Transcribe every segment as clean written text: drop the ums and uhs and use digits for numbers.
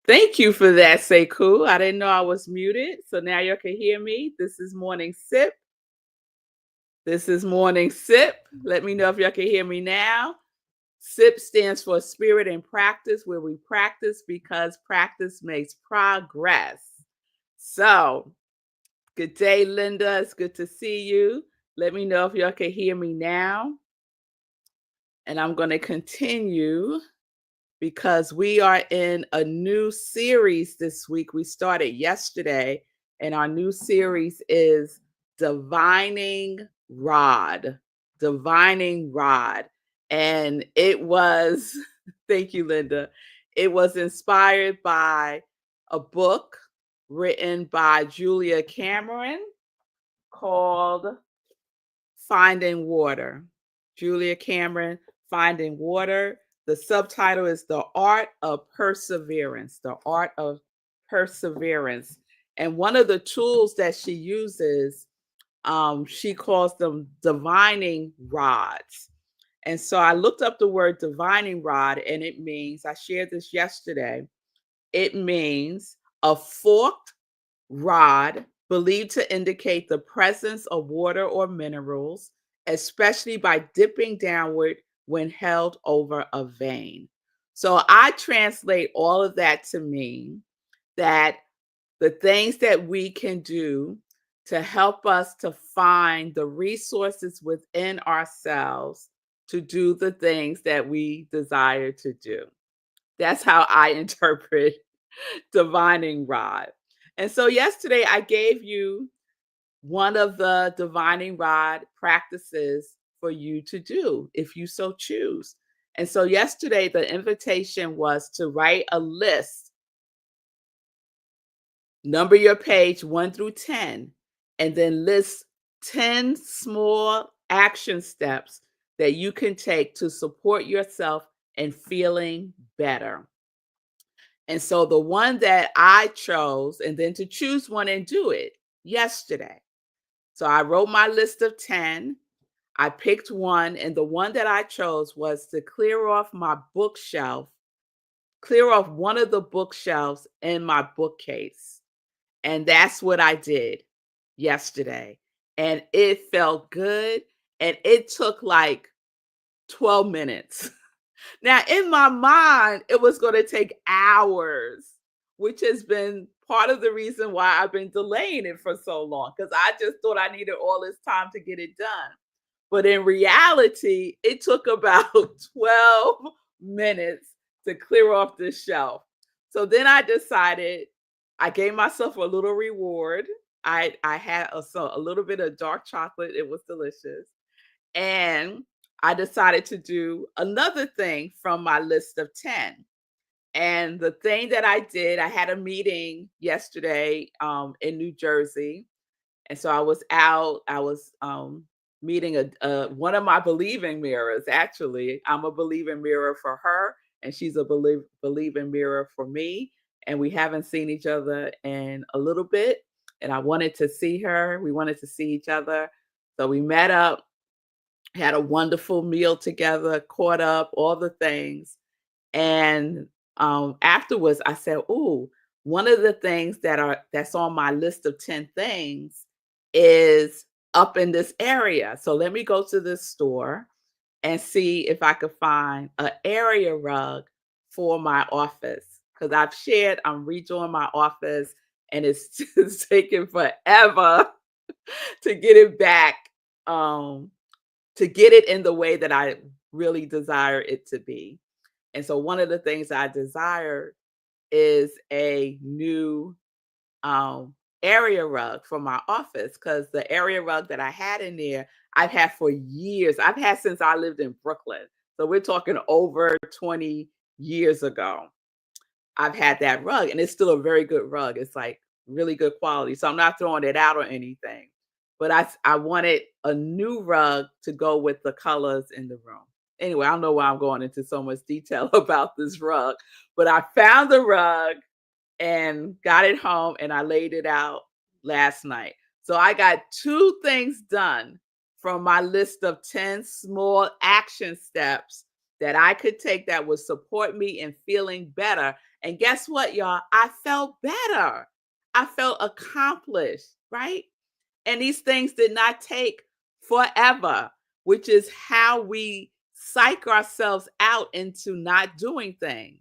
Thank you for that, Sekou. I didn't know I was muted. So now you can hear me. This is Morning Sip. This is Morning Sip. Let me know if y'all can hear me now. SIP stands for Spirit and Practice, where we practice because practice makes progress. So, good day, Linda. It's good to see you. Let me know if y'all can hear me now. And I'm going to continue because we are in a new series this week. We started yesterday, and our new series is Divining Rod. Divining Rod. And it was, thank you, Linda. It was inspired by a book written by Julia Cameron called Finding Water. Julia Cameron, Finding Water. The subtitle is The Art of Perseverance. The Art of Perseverance. And one of the tools that she uses, she calls them divining rods. And so I looked up the word divining rod, and it means, I shared this yesterday, it means a forked rod believed to indicate the presence of water or minerals, especially by dipping downward when held over a vein. So I translate all of that to mean that the things that we can do to help us to find the resources within ourselves to do the things that we desire to do. That's how I interpret divining rod. And so yesterday I gave you one of the divining rod practices for you to do if you so choose. And so yesterday the invitation was to write a list, number your page 1 through 10, and then list 10 small action steps that you can take to support yourself in feeling better. And so the one that I chose, and then to choose one and do it yesterday. So I wrote my list of 10. I picked one, and the one that I chose was to clear off my bookshelf, clear off one of the bookshelves in my bookcase. And that's what I did yesterday. And it felt good. And it took like 12 minutes. Now, in my mind, it was going to take hours, which has been part of the reason why I've been delaying it for so long, because I just thought I needed all this time to get it done. But in reality, it took about 12 minutes to clear off the shelf. So then I decided I gave myself a little reward. I had a little bit of dark chocolate. It was delicious. And I decided to do another thing from my list of 10. And the thing that I did, I had a meeting yesterday in New Jersey. And so I was out, I was meeting one of my believing mirrors, actually. I'm a believing mirror for her, and she's a believing mirror for me. And we haven't seen each other in a little bit. And I wanted to see her. We wanted to see each other. So we met up, had a wonderful meal together, caught up, all the things. And afterwards, I said, "Ooh, one of the things that's on my list of 10 things is up in this area. So let me go to this store and see if I could find an area rug for my office. Because I've shared, I'm redoing my office, and it's just taking forever to get it back, um, to get it in the way that I really desire it to be. And so one of the things I desire is a new area rug for my office, because the area rug that I had in there, I've had for years. I've had since I lived in Brooklyn. So we're talking over 20 years ago. I've had that rug, and it's still a very good rug. It's like really good quality. So I'm not throwing it out or anything. But I wanted a new rug to go with the colors in the room. Anyway, I don't know why I'm going into so much detail about this rug, but I found the rug and got it home, and I laid it out last night. So I got 2 things done from my list of 10 small action steps that I could take that would support me in feeling better. And guess what, y'all? I felt better. I felt accomplished, right? And these things did not take forever, which is how we psych ourselves out into not doing things.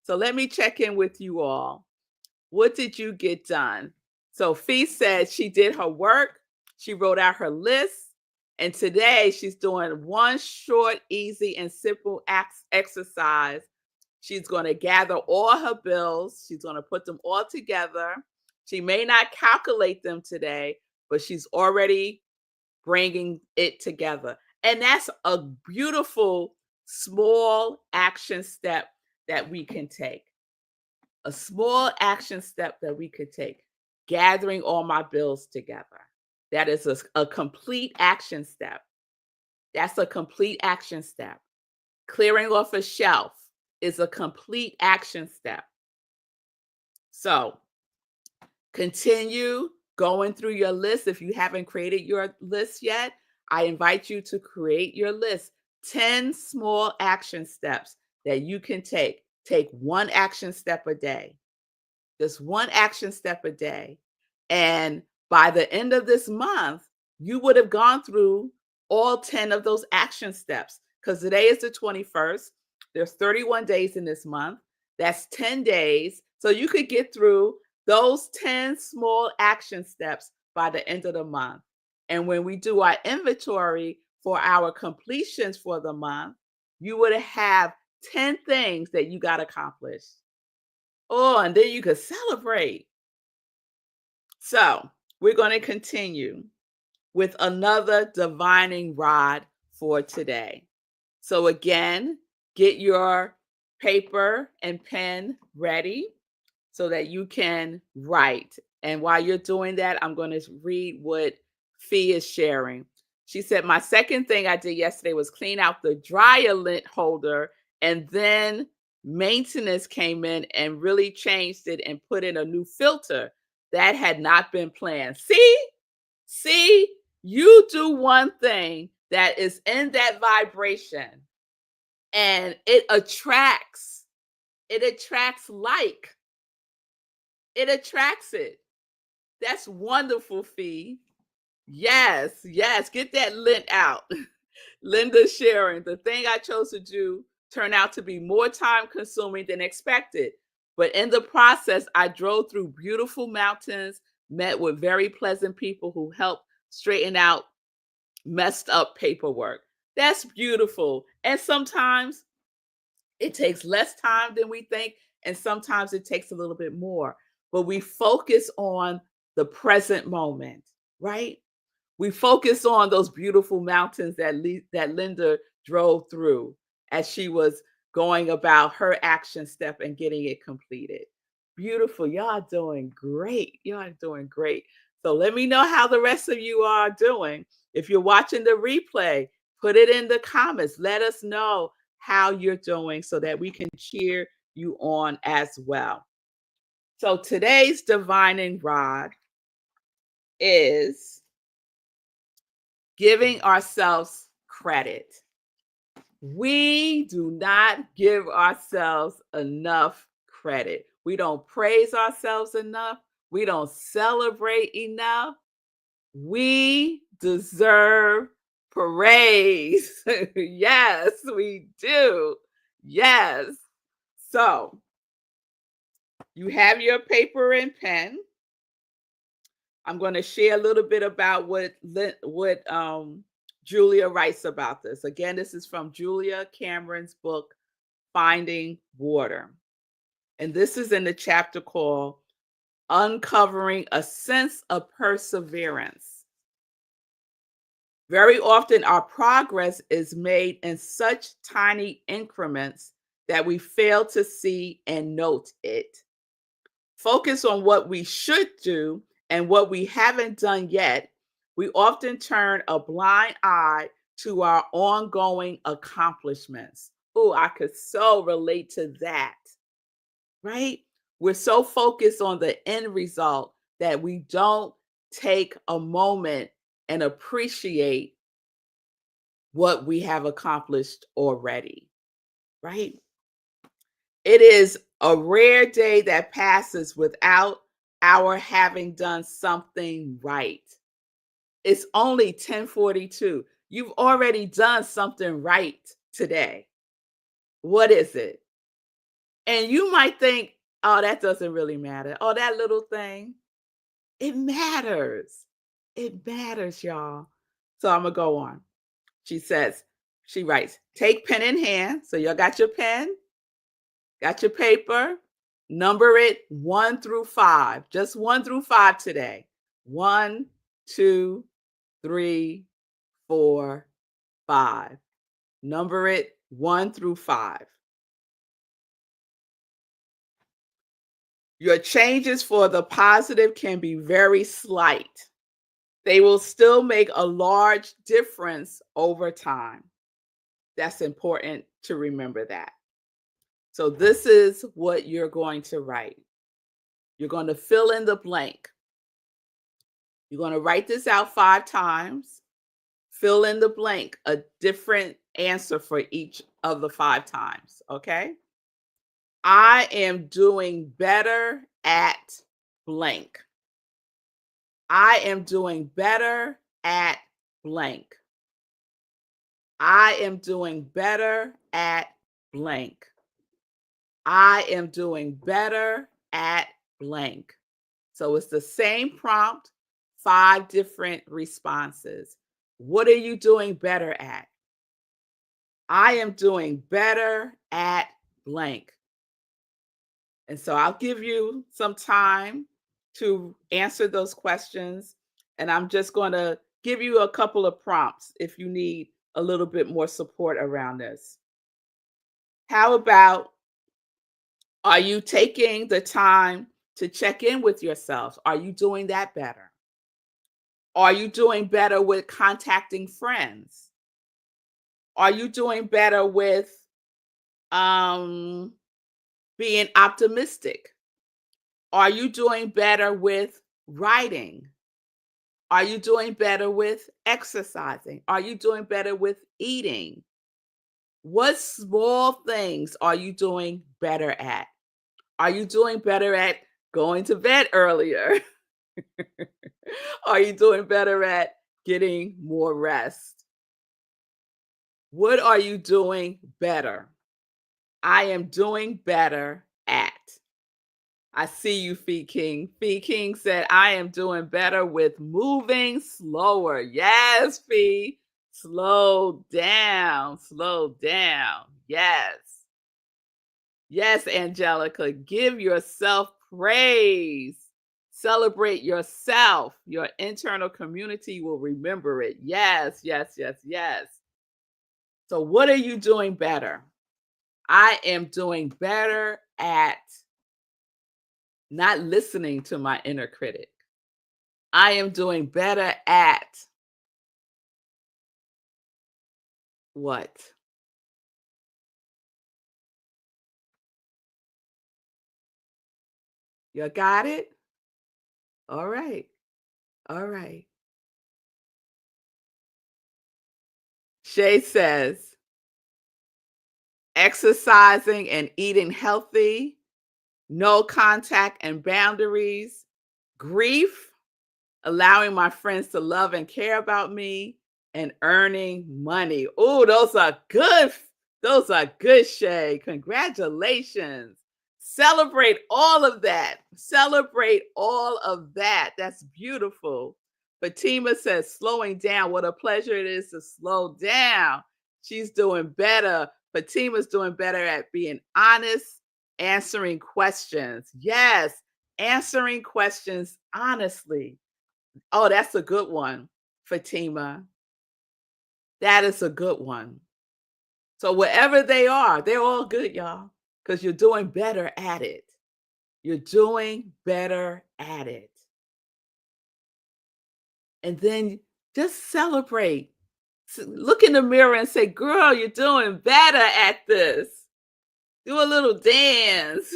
So let me check in with you all. What did you get done? So Fee said she did her work. She wrote out her list. And today she's doing one short, easy, and simple exercise. She's going to gather all her bills. She's going to put them all together. She may not calculate them today, but she's already bringing it together. And that's a beautiful, small action step that we can take. A small action step that we could take. Gathering all my bills together. That is a complete action step. That's a complete action step. Clearing off a shelf is a complete action step. So continue going through your list. If you haven't created your list yet, I invite you to create your list. 10 small action steps that you can take. Take one action step a day. Just one action step a day. And by the end of this month, you would have gone through all 10 of those action steps, because today is the 21st. There's 31 days in this month. That's 10 days. So you could get through those 10 small action steps by the end of the month. And when we do our inventory for our completions for the month, you would have 10 things that you got accomplished. Oh, and then you could celebrate. So we're going to continue with another divining rod for today. So again, get your paper and pen ready so that you can write. And while you're doing that, I'm going to read what Fee is sharing. She said, my second thing I did yesterday was clean out the dryer lint holder, and then maintenance came in and really changed it and put in a new filter that had not been planned. See, you do one thing that is in that vibration and it attracts like. It attracts it. That's wonderful, Fee. Yes, get that lint out. Linda sharing, the thing I chose to do turned out to be more time consuming than expected. But in the process, I drove through beautiful mountains, met with very pleasant people who helped straighten out messed up paperwork. That's beautiful. And sometimes it takes less time than we think, and sometimes it takes a little bit more. But we focus on the present moment, right? We focus on those beautiful mountains that Linda drove through as she was going about her action step and getting it completed. Beautiful. Y'all are doing great. Y'all are doing great. So let me know how the rest of you are doing. If you're watching the replay, put it in the comments. Let us know how you're doing so that we can cheer you on as well. So today's divining rod is giving ourselves credit. We do not give ourselves enough credit. We don't praise ourselves enough. We don't celebrate enough. We deserve praise. Yes, we do. Yes. So you have your paper and pen. I'm going to share a little bit about what Julia writes about this. Again, this is from Julia Cameron's book, Finding Water. And this is in the chapter called Uncovering a Sense of Perseverance. Very often our progress is made in such tiny increments that we fail to see and note it. Focus on what we should do and what we haven't done yet. We often turn a blind eye to our ongoing accomplishments. Oh, I could so relate to that, right? We're so focused on the end result that we don't take a moment and appreciate what we have accomplished already, right? It is A rare day that passes without our having done something right. It's only 10:42. You've already done something right today. What is it? And you might think, "Oh, that doesn't really matter. Oh, that little thing." It matters. It matters, y'all. So I'm gonna go on. She says, she writes, take pen in hand. So y'all got your pen, got your paper, number it 1 through 5. Just 1 through 5 today. 1, 2, 3, 4, 5. Number it 1 through 5. Your changes for the positive can be very slight. They will still make a large difference over time. That's important to remember that. So, this is what you're going to write. You're going to fill in the blank. You're going to write this out 5 times, fill in the blank, a different answer for each of the 5 times. Okay. I am doing better at blank. I am doing better at blank. I am doing better at blank. I am doing better at blank. So it's the same prompt, 5 different responses. What are you doing better at? I am doing better at blank. And so I'll give you some time to answer those questions. And I'm just going to give you a couple of prompts if you need a little bit more support around this. How about, are you taking the time to check in with yourself? Are you doing that better? Are you doing better with contacting friends? Are you doing better with um, being optimistic? Are you doing better with writing? Are you doing better with exercising? Are you doing better with eating? What small things are you doing better at? Are you doing better at going to bed earlier? Are you doing better at getting more rest? What are you doing better? I am doing better at. I see you, Fee King. Fee King said, I am doing better with moving slower. Yes, Fee. Slow down. Slow down. Yes. Yes, Angelica. Give yourself praise. Celebrate yourself. Your internal community will remember it. Yes, yes, yes, yes. So, what are you doing better? I am doing better at not listening to my inner critic. I am doing better at what? You got it? All right. All right. Shay says, exercising and eating healthy, no contact and boundaries, grief, allowing my friends to love and care about me, and earning money. Oh, those are good. Those are good, Shay. Congratulations. Celebrate all of that. Celebrate all of that. That's beautiful. Fatima says, slowing down. What a pleasure it is to slow down. She's doing better. Fatima's doing better at being honest, answering questions. Yes, answering questions honestly. Oh, that's a good one, Fatima. That is a good one. So wherever they are, they're all good, y'all, because you're doing better at it. You're doing better at it. And then just celebrate. Look in the mirror and say, girl, you're doing better at this. Do a little dance.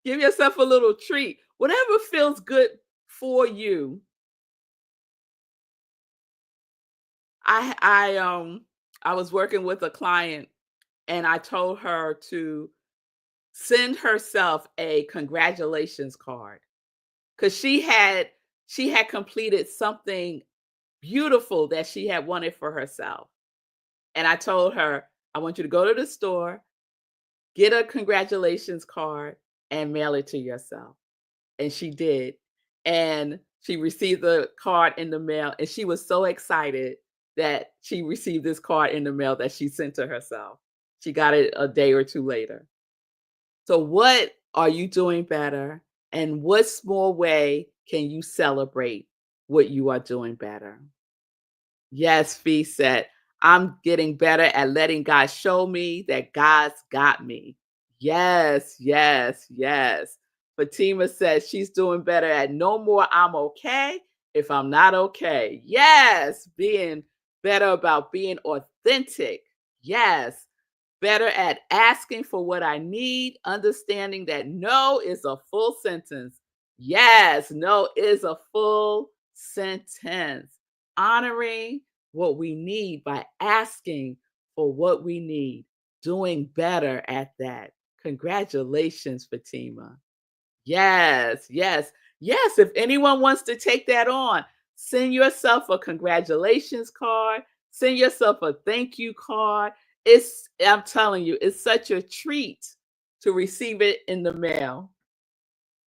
Give yourself a little treat. Whatever feels good for you. I I um I was working with a client and I told her to send herself a congratulations card because she had completed something beautiful that she had wanted for herself. And I told her, I want you to go to the store, get a congratulations card, and mail it to yourself. And she did. And she received the card in the mail, and she was so excited that she received this card in the mail that she sent to herself. She got it a day or two later. So, what are you doing better? And what small way can you celebrate what you are doing better? Yes, Fee said, I'm getting better at letting God show me that God's got me. Yes, yes, yes. Fatima says she's doing better at no more I'm okay if I'm not okay. Yes, being better about being authentic. Yes, better at asking for what I need, understanding that no is a full sentence. Yes, no is a full sentence. Honoring what we need by asking for what we need, doing better at that. Congratulations, Fatima. Yes, yes, yes. If anyone wants to take that on, send yourself a congratulations card, send yourself a thank you card. I'm telling you, it's such a treat to receive it in the mail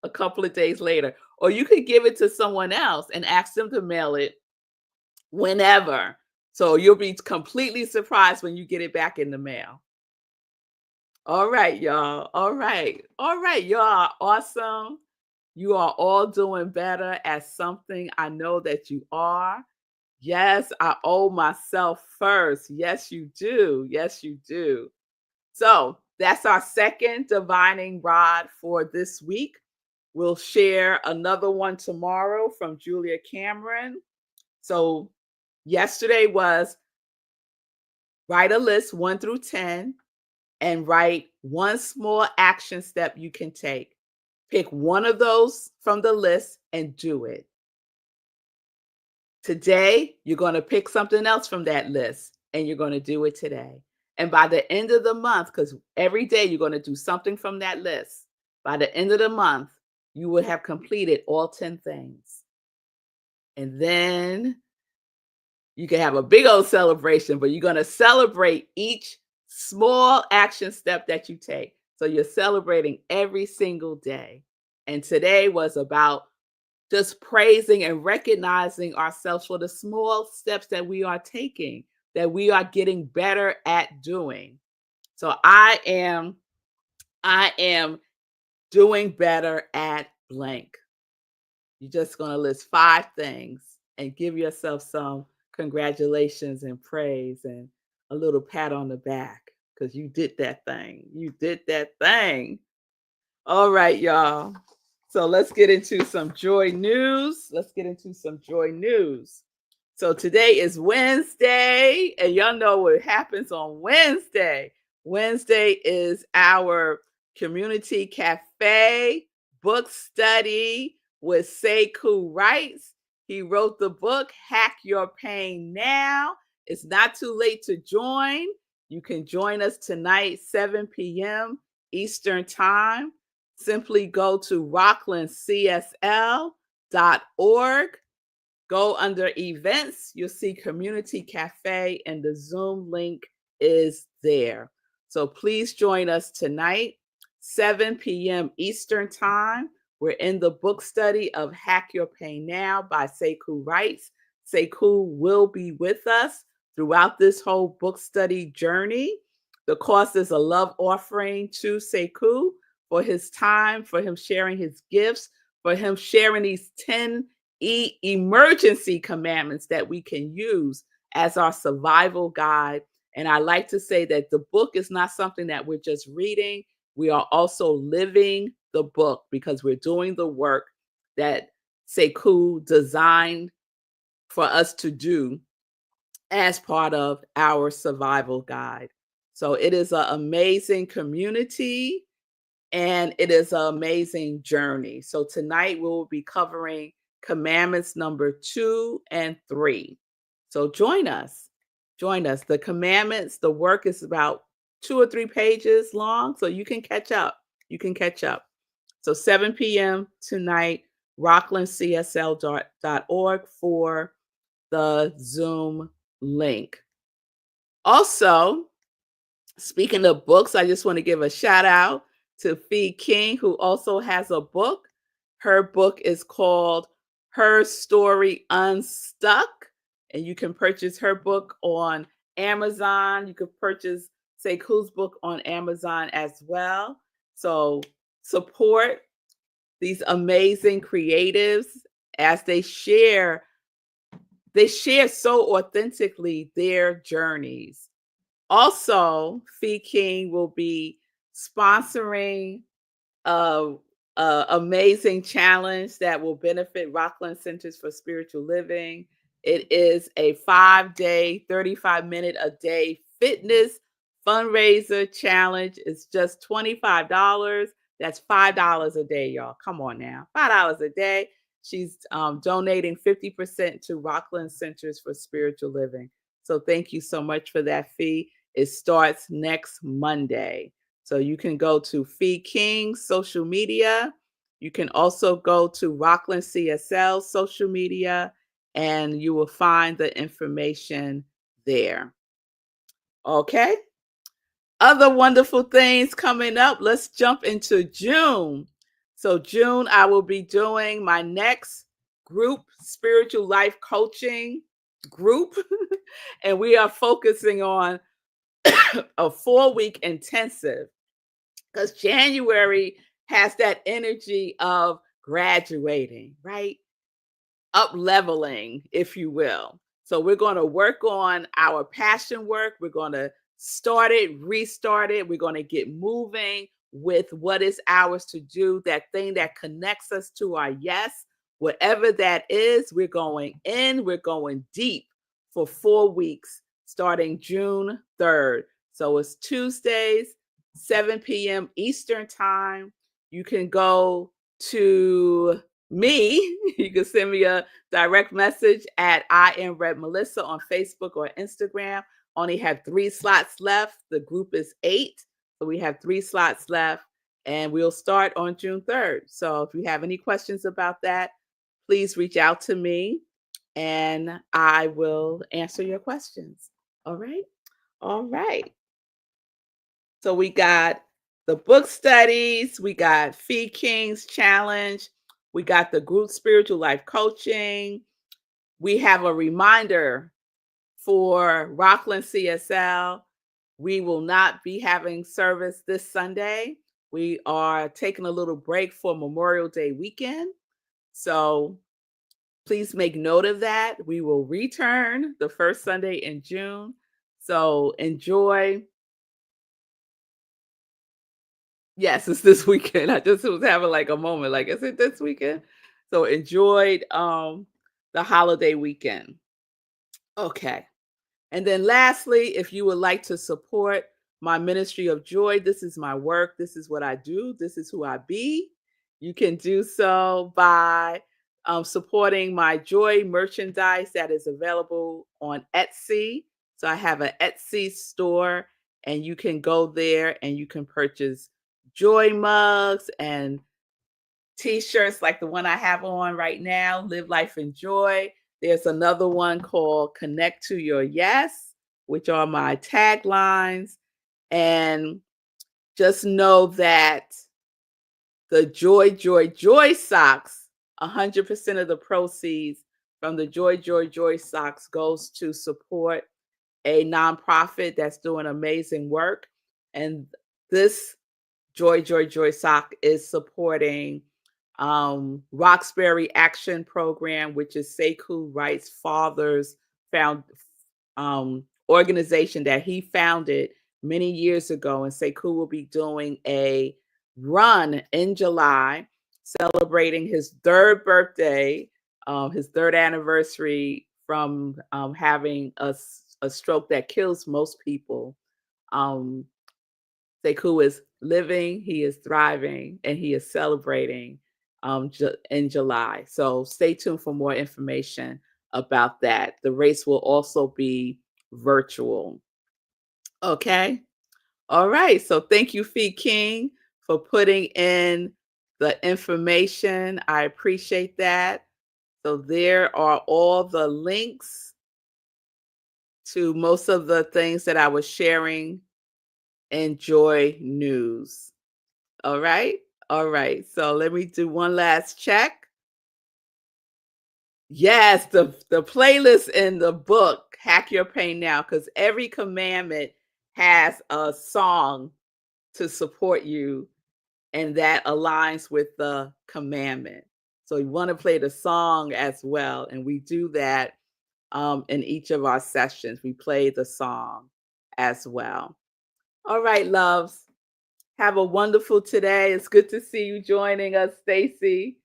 a couple of days later. Or you could give it to someone else and ask them to mail it whenever. So you'll be completely surprised when you get it back in the mail. All right, y'all. All right. All right. Y'all are awesome. You are all doing better at something. I know that you are. Yes, I owe myself first. Yes, you do. Yes, you do. So that's our second divining rod for this week. We'll share another one tomorrow from Julia Cameron. So yesterday was write a list 1 through 10 and write one small action step you can take. Pick one of those from the list and do it. Today, you're going to pick something else from that list and you're going to do it today. And by the end of the month, because every day you're going to do something from that list, by the end of the month, you will have completed all 10 things. And then you can have a big old celebration, but you're going to celebrate each small action step that you take. So you're celebrating every single day. And today was about just praising and recognizing ourselves for the small steps that we are taking, that we are getting better at doing. So I am doing better at blank. You're just going to list 5 things and give yourself some congratulations and praise and a little pat on the back because you did that thing. You did that thing. All right, y'all. So let's get into some joy news. Let's get into some joy news. So today is Wednesday, and y'all know what happens on Wednesday. Wednesday is our community cafe book study with Sekou Wrights. He wrote the book, Hack Your Pain Now. It's not too late to join. You can join us tonight, 7 p.m. Eastern Time. Simply go to rocklandcsl.org. Go under events, you'll see Community Cafe, and the Zoom link is there. So please join us tonight, 7 p.m. Eastern Time. We're in the book study of Hack Your Pain Now by Sekou Wrights. Sekou will be with us throughout this whole book study journey. The cost is a love offering to Sekou for his time, for him sharing his gifts, for him sharing these 10 emergency commandments that we can use as our survival guide. And I like to say that the book is not something that we're just reading. We are also living the book because we're doing the work that Sekou designed for us to do as part of our survival guide. So it is an amazing community and it is an amazing journey. So tonight we will be covering commandments number 2 and 3. So join us. Join us. The commandments, the work is about 2 or 3 pages long, so you can catch up. You can catch up. So 7 p.m. tonight, rocklandcsl.org for the Zoom link. Also, speaking of books, I just want to give a shout out to Fee King, who also has a book. Her book is called Her Story Unstuck, and you can purchase her book on Amazon. You can purchase Sekou's book on Amazon as well. So support these amazing creatives as they share so authentically their journeys. Also, Fee King will be sponsoring a, a amazing challenge that will benefit Rockland Centers for Spiritual Living. It is a 5-day, 35-minute a day fitness fundraiser challenge. It's just $25. That's $5 a day, y'all. Come on now, $5 a day. She's donating 50% to Rockland Centers for Spiritual Living. So thank you so much for that, Fee. It starts next Monday. So you can go to Fee King's social media. You can also go to Rockland CSL social media, and you will find the information there. Okay. Other wonderful things coming up. Let's jump into June. So June, I will be doing my next group spiritual life coaching group, and we are focusing on a 4-week intensive, because January has that energy of graduating, right? Up leveling, if you will. So we're going to work on our passion work. We're going to start it, restart it. We're going to get moving with what is ours to do, that thing that connects us to our yes. Whatever that is, we're going in, we're going deep for 4 weeks starting June 3rd. So it's Tuesdays, 7 p.m. Eastern Time. You can go to me. You can send me a direct message at iamrevmelissa on Facebook or Instagram. Only have 3 slots left. The group is 8. So we have 3 slots left, and we'll start on June 3rd. So if you have any questions about that, please reach out to me and I will answer your questions. All right. All right. So we got the book studies, we got Fee King's challenge, we got the group spiritual life coaching. We have a reminder for Rockland CSL. We will not be having service this Sunday. We are taking a little break for Memorial Day weekend. So please make note of that. We will return the first Sunday in June. So enjoy. Yes, it's this weekend. I just was having like a moment, like, is it this weekend? So enjoyed the holiday weekend. Okay. And then lastly, if you would like to support my ministry of joy, this is my work, this is what I do, this is who I be. You can do so by supporting my joy merchandise that is available on Etsy. So I have an Etsy store, and you can go there and you can purchase joy mugs and t-shirts like the one I have on right now, Live Life in Joy. There's another one called Connect to Your Yes, which are my taglines. And just know that the Joy, Joy, Joy socks, 100% of the proceeds from the Joy, Joy, Joy socks goes to support a nonprofit that's doing amazing work. And this Joy, Joy, Joy sock is supporting Roxbury Action Program, which is Sekou Wright's father's organization that he founded many years ago. And Sekou will be doing a run in July, celebrating his 3rd birthday, his 3rd anniversary from having a stroke that kills most people. Sekou is living, he is thriving, and he is celebrating in July. So stay tuned for more information about that. The race will also be virtual. Okay. All right. So thank you, Fee King, for putting in the information. I appreciate that. So there are all the links to most of the things that I was sharing in Joy News. All right. All right. So let me do one last check. Yes, the playlist in the book, Hack Your Pain Now, because every commandment has a song to support you, and that aligns with the commandment. So you want to play the song as well. And we do that in each of our sessions. We play the song as well. All right, loves. Have a wonderful today. It's good to see you joining us, Stacy.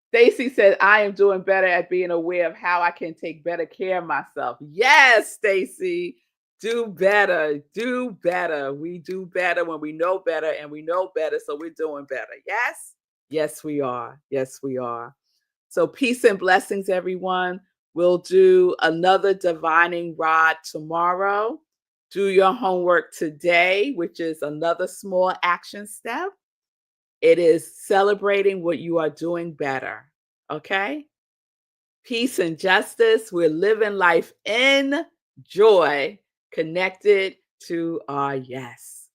Stacy said, I am doing better at being aware of how I can take better care of myself. Yes, Stacy, do better. Do better. We do better when we know better, and we know better, so we're doing better. Yes? Yes, we are. Yes, we are. So peace and blessings, everyone. We'll do another divining rod tomorrow. Do your homework today, which is another small action step. It is celebrating what you are doing better. Okay? Peace and justice. We're living life in joy, connected to our yes.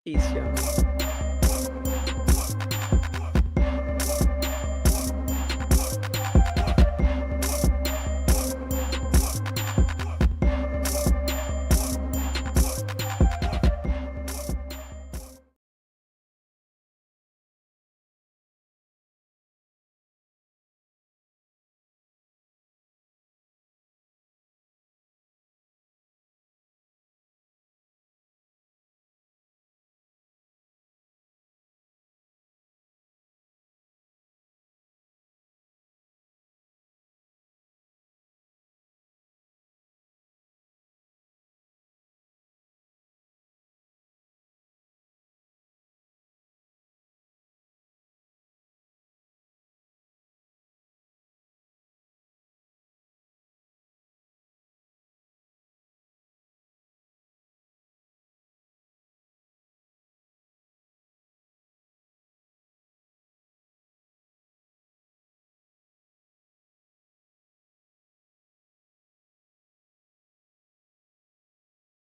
Peace, y'all.